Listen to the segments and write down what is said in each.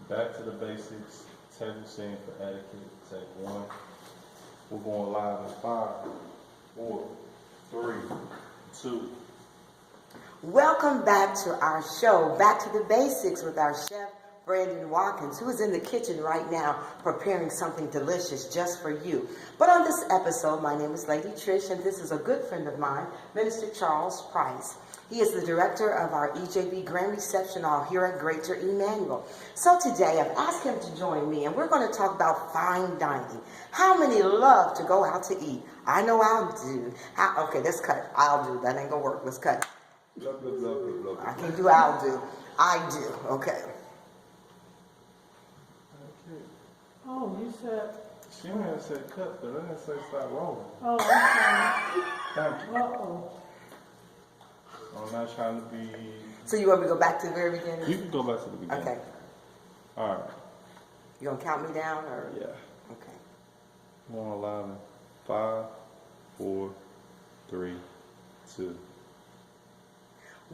Back to the basics. Table scene for etiquette. Take one. We're going live in 5, 4, 3, 2. Welcome back to our show, Back to the Basics with our chef, Brandon Watkins, who is in the kitchen right now preparing something delicious just for you. But on this episode, my name is Lady Trish, and this is a good friend of mine, Minister Charles Price. He is the director of our EJB Grand Reception Hall here at Greater Emmanuel. So today, I've asked him to join me, and we're going to talk about fine dining. How many love to go out to eat? I know I'll do. Okay, let's cut. I'll do. That ain't going to work. Let's cut. I can't do I'll do. I do. Okay. Oh, you said. She may have said cut, but I didn't say stop rolling. Oh, I'm sorry. Thank you. Uh-oh. I'm not trying to be. So you want me to go back to the very beginning? You can go back to the beginning. Okay. All right. You gonna count me down or? Yeah. Okay. We're going live in 5, 4, 3, 2.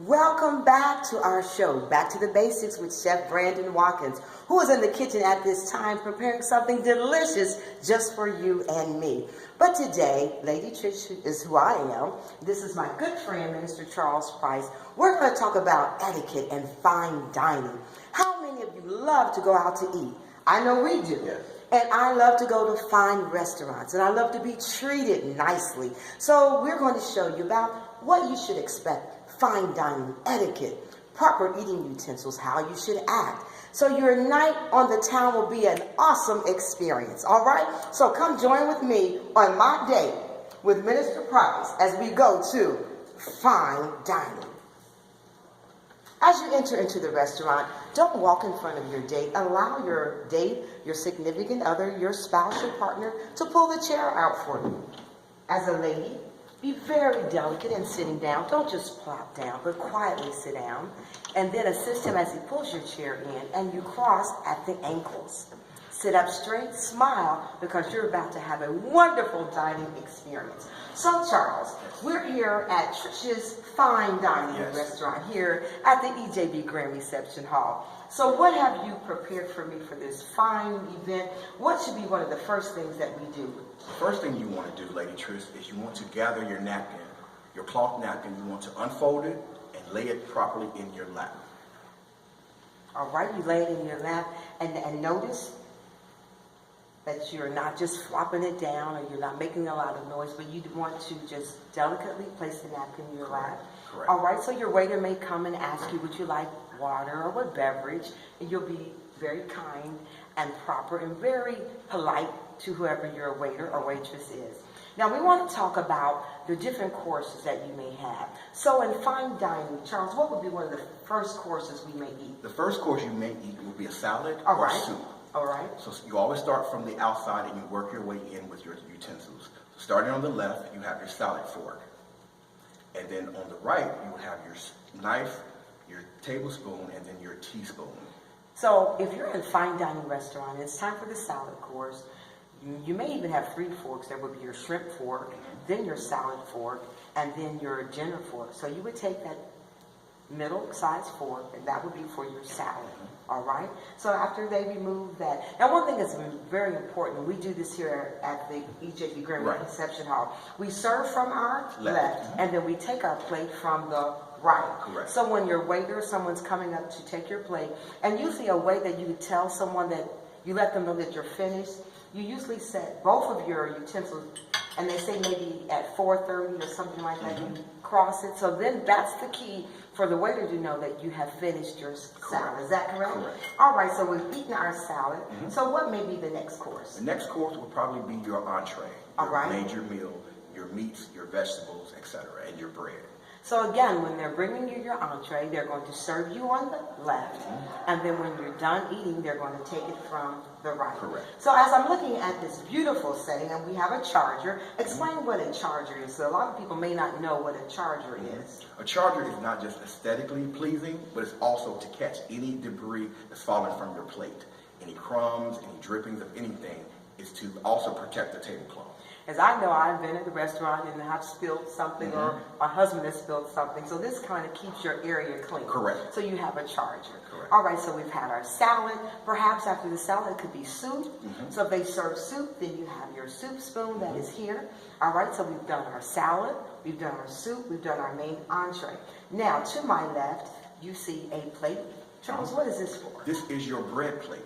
Welcome back to our show, Back to the Basics with Chef Brandon Watkins, who is in the kitchen at this time preparing something delicious just for you and me. But today, Lady Trish is who I am. This is my good friend, Minister Charles Price. We're going to talk about etiquette and fine dining. How many of you love to go out to eat? I know we do. Yes. And I love to go to fine restaurants, and I love to be treated nicely. So we're going to show you about what you should expect. Fine dining, etiquette, proper eating utensils, how you should act. So your night on the town will be an awesome experience, all right? So come join with me on my date with Minister Price as we go to fine dining. As you enter into the restaurant, don't walk in front of your date. Allow your date, your significant other, your spouse, your partner to pull the chair out for you. As a lady, be very delicate in sitting down. Don't just plop down, but quietly sit down. And then assist him as he pulls your chair in, and you cross at the ankles. Sit up straight, smile, because you're about to have a wonderful dining experience. So, Charles, we're here at Trish's Fine Dining Restaurant here at the EJB Grand Reception Hall. So what have you prepared for me for this fine event? What should be one of the first things that we do? The first thing you want to do, Lady Trish, is you want to gather your napkin, your cloth napkin. You want to unfold it and lay it properly in your lap. All right, you lay it in your lap, and notice that you're not just flopping it down or you're not making a lot of noise, but you want to just delicately place the napkin in your lap. Correct. All right, so your waiter may come and ask you, would you like water or what beverage? And you'll be very kind and proper and very polite to whoever your waiter or waitress is. Now, we want to talk about the different courses that you may have. So in fine dining, Charles, what would be one of the first courses we may eat? The first course you may eat will be a salad All or right. soup. All right. So you always start from the outside and you work your way in with your utensils. So starting on the left, you have your salad fork. And then on the right, you will have your knife, your tablespoon, and then your teaspoon. So if you're in a fine dining restaurant and it's time for the salad course, you may even have 3 forks. There would be your shrimp fork, then your salad fork, and then your dinner fork. So you would take that middle-sized fork, and that would be for your salad, all right? So after they remove that, now one thing that's very important, we do this here at the EJB Grand Reception Hall. We serve from our left, and then we take our plate from the right. Correct. So when your waiter, someone's coming up to take your plate, and usually a way that you would tell someone that you let them know that you're finished, you usually set both of your utensils, and they say maybe at 4:30 or something like that, you cross it. So then that's the key for the waiter to know that you have finished your salad. Is that correct? Correct. All right, so we've eaten our salad. So what may be the next course? The next course will probably be your entree, All your right. major meal, your meats, your vegetables, etc., and your bread. So again, when they're bringing you your entree, they're going to serve you on the left, and then when you're done eating, they're going to take it from the right. Correct. So as I'm looking at this beautiful setting, and we have a charger, explain what a charger is. So a lot of people may not know what a charger is. A charger is not just aesthetically pleasing, but it's also to catch any debris that's fallen from your plate. Any crumbs, any drippings of anything, is to also protect the tablecloth. As I know, I've been at a restaurant and I've spilled something, or my husband has spilled something. So this kind of keeps your area clean. Correct. So you have a charger. Correct. All right, so we've had our salad. Perhaps after the salad, it could be soup. So if they serve soup, then you have your soup spoon that is here. All right, so we've done our salad, we've done our soup, we've done our main entree. Now, to my left, you see a plate. Charles, what is this for? This is your bread plate.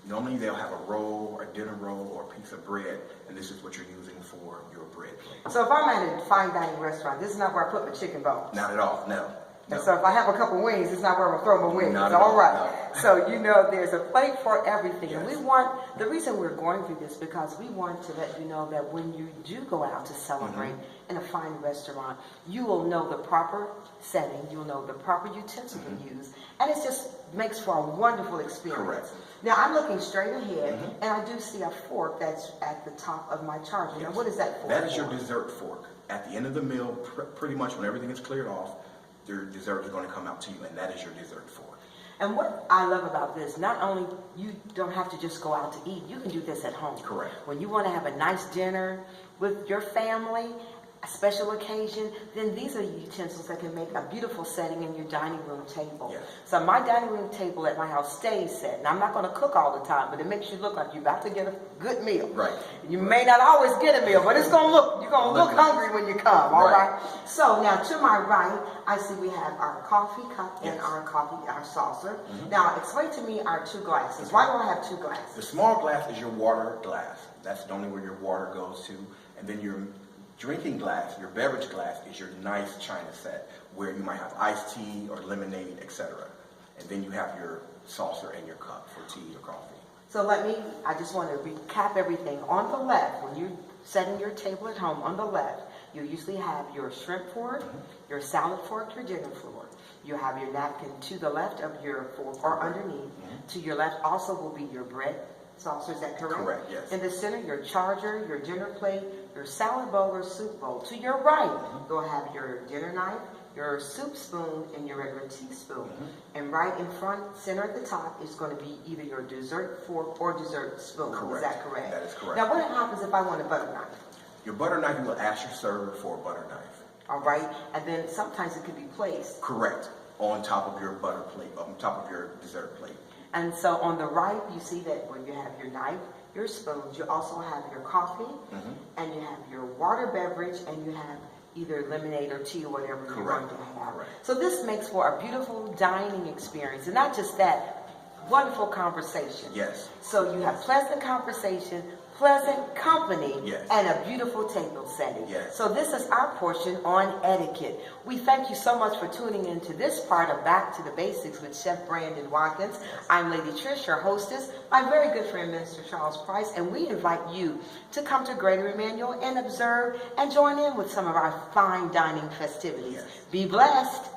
Normally they'll have a roll, or a dinner roll, or a piece of bread, and this is what you're using for your bread plate. So if I'm at a fine dining restaurant, this is not where I put my chicken bones. Not at all, no. And so if I have a couple wings, it's not where I'm gonna throw my wings. Not at all all, right. no. So you know there's a plate for everything. And Yes. we want, the reason we're going through this, because we want to let you know that when you do go out to celebrate in a fine restaurant, you will know the proper setting, you'll know the proper utensil to use, and it just makes for a wonderful experience. Correct. Now I'm looking straight ahead, and I do see a fork that's at the top of my charger. Now what is that for? That is your dessert fork. At the end of the meal, pretty much when everything is cleared off, your dessert is going to come out to you, and that is your dessert fork. And what I love about this, not only you don't have to just go out to eat, you can do this at home. Correct. When you want to have a nice dinner with your family, a special occasion, then these are utensils that can make a beautiful setting in your dining room table. Yes. So my dining room table at my house stays set. And I'm not going to cook all the time, but it makes you look like you're about to get a good meal. Right. You may not always get a meal, but it's going to look, you're going to look hungry when you come, all right? So now to my right, I see we have our coffee cup and our saucer. Now explain to me our two glasses. Why do I have two The glasses? small glass is your water glass. That's only where your water goes to. And then your drinking glass, your beverage glass, is your nice china set, where you might have iced tea or lemonade, etc. And then you have your saucer and your cup for tea or coffee. So I just want to recap everything. On the left, when you're setting your table at home, on the left, you usually have your shrimp fork, your salad fork, your dinner fork. You have your napkin to the left of your fork, or underneath. To your left also will be your bread saucer, is that correct? Correct, yes. In the center, your charger, your dinner plate, your salad bowl or soup bowl. To your right, you'll have your dinner knife, your soup spoon, and your regular teaspoon. And right in front, center at the top, is going to be either your dessert fork or dessert spoon. Correct. Is that correct? That is correct. Now, what happens if I want a butter knife? Your butter knife, you will ask your server for a butter knife. All right, and then sometimes it could be placed. Correct. On top of your butter plate, on top of your dessert plate. And so on the right, you see that when you have your knife, your spoons, you also have your coffee, and you have your water beverage, and you have either lemonade or tea or whatever you're going to have. Correct. So this makes for a beautiful dining experience. And not just that, wonderful conversation. Yes. So you have pleasant conversation, pleasant company, Yes. and a beautiful table setting. Yes. So this is our portion on etiquette. We thank you so much for tuning into this part of Back to the Basics with Chef Brandon Watkins. I'm Lady Trish, your hostess, my very good friend, Minister Charles Price, and we invite you to come to Greater Emmanuel and observe and join in with some of our fine dining festivities. Yes. Be blessed.